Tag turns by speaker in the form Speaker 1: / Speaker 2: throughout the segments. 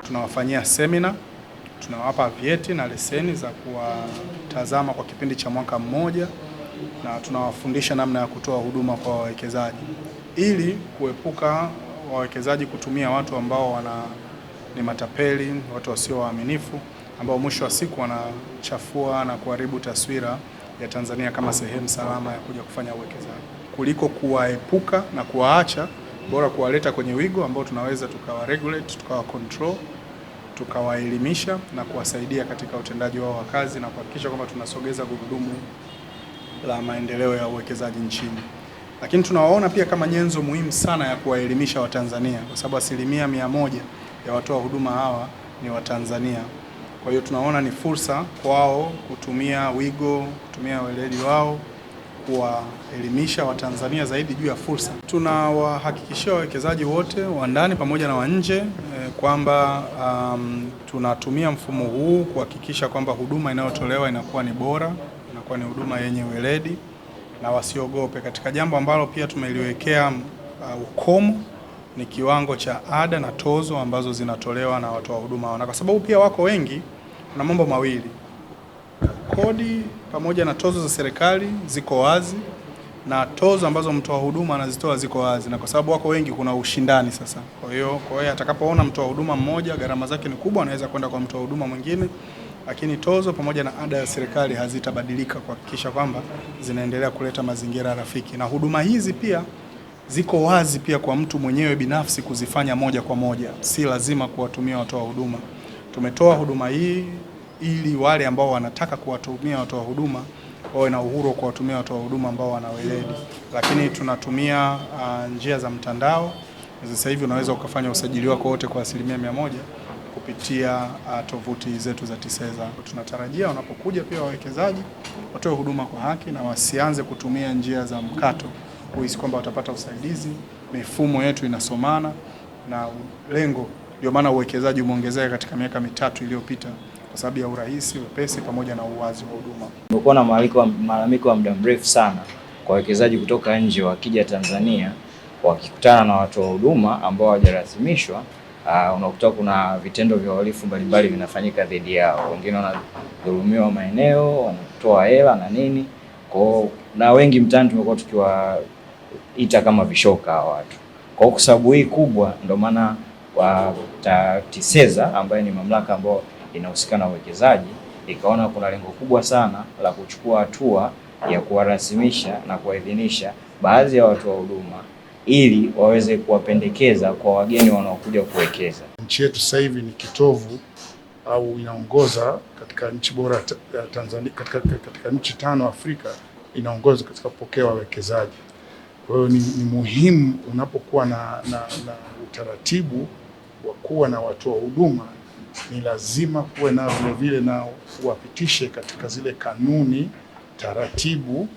Speaker 1: tunawafanyia semina, tunawapa vyeti na leseni za kuwatazama kwa kipindi cha mwaka mmoja, na tunawafundisha namna ya kutoa huduma kwa wawekezaji ili kuepuka wawekezaji kutumia watu ambao ni matapeli, watu wasio waaminifu, ambao mwisho wa siku wanachafua na kuharibu taswira ya Tanzania kama sehemu salama ya kuja kufanya uwekezaji. Kuliko kuwaepuka na kuwaacha, bora kuwaleta kwenye wigo ambao tunaweza tukawa regulate, tukawa control, tukawaelimisha na kuwasaidia katika utendaji wao wa kazi na kuhakikisha kwamba tunasogeza gurudumu la maendeleo ya uwekezaji nchini. Lakini tunawaona pia kama nyenzo muhimu sana ya kuwaelimisha Watanzania, kwa sababu 100% ya watoa huduma hawa ni Watanzania. Kwa hiyo tunaona ni fursa kwao kutumia wigo, kutumia weledi wao kuwaelimisha Watanzania zaidi juu ya fursa. Tunawahakikishia wawekezaji wote wa ndani pamoja na wa nje kwamba tunatumia mfumo huu kuhakikisha kwamba huduma inayotolewa inakuwa ni bora, inakuwa ni huduma yenye weledi na wasiogope. Katika jambo ambalo pia tumeliwekea ukomo ni kiwango cha ada na tozo ambazo zinatolewa na watoa huduma, na kwa sababu pia wako wengi, kuna mambo mawili: kodi pamoja na tozo za serikali ziko wazi, na tozo ambazo mtoa huduma anazitoa ziko wazi, na kwa sababu wako wengi kuna ushindani sasa. Kwa hiyo atakapoona mtoa huduma mmoja gharama zake ni kubwa, anaweza kwenda kwa mtoa huduma mwingine, lakini tozo pamoja na ada ya serikali hazitabadilika kuhakikisha kwamba zinaendelea kuleta mazingira rafiki. Na huduma hizi pia ziko wazi pia kwa mtu mwenyewe binafsi kuzifanya moja kwa moja, si lazima kuwatumia watoa huduma. Tumetoa huduma hii ili wale ambao wanataka kuwatumia watoa huduma wawe na uhuru kuwatumia watoa huduma ambao wana weledi, lakini tunatumia njia za mtandao. Sasa hivi unaweza ukafanya usajili wako wote kwa 100% kupitia tovuti zetu za TISEZA. Tunatarajia wanapokuja pia wawekezaji watoe huduma kwa haki na wasianze kutumia njia za mkato kuhisi kwamba watapata usaidizi. Mifumo yetu inasomana na lengo, ndio maana uwekezaji umeongezeka katika miaka mitatu iliyopita kwa sababu ya urahisi, wepesi pamoja na uwazi wa huduma.
Speaker 2: Kumekuwa na malalamiko wa muda mrefu sana kwa wawekezaji kutoka nje wakija Tanzania, wakikutana na watu wa huduma ambao hawajarasimishwa, unakuta kuna vitendo vya uhalifu mbalimbali vinafanyika dhidi yao. Wengine wanadhulumiwa maeneo, wanatoa hela na nini. Na wengi mtaani tumekuwa tukiwaita kama vishoka hawa watu. Kwa sababu hii kubwa, ndio maana TISEZA ambayo ni mamlaka ambayo inahusika na uwekezaji ikaona kuna lengo kubwa sana la kuchukua hatua ya kuwarasimisha na kuwaidhinisha baadhi ya watu wa huduma ili waweze kuwapendekeza kwa wageni wanaokuja kuwekeza.
Speaker 3: Nchi yetu sasa hivi ni kitovu au inaongoza katika nchi bora ya Tanzania, katika nchi 5 Afrika inaongoza katika kupokea wawekezaji. Kwa hiyo ni muhimu unapokuwa na utaratibu wa kuwa na watu wa huduma, ni lazima kuwe na vile na kuwapitishe katika zile kanuni, taratibu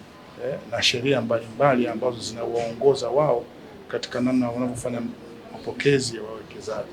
Speaker 3: na sheria mbalimbali ambazo zinawaongoza wao katika namna wanavyofanya mapokezi ya wawekezaji.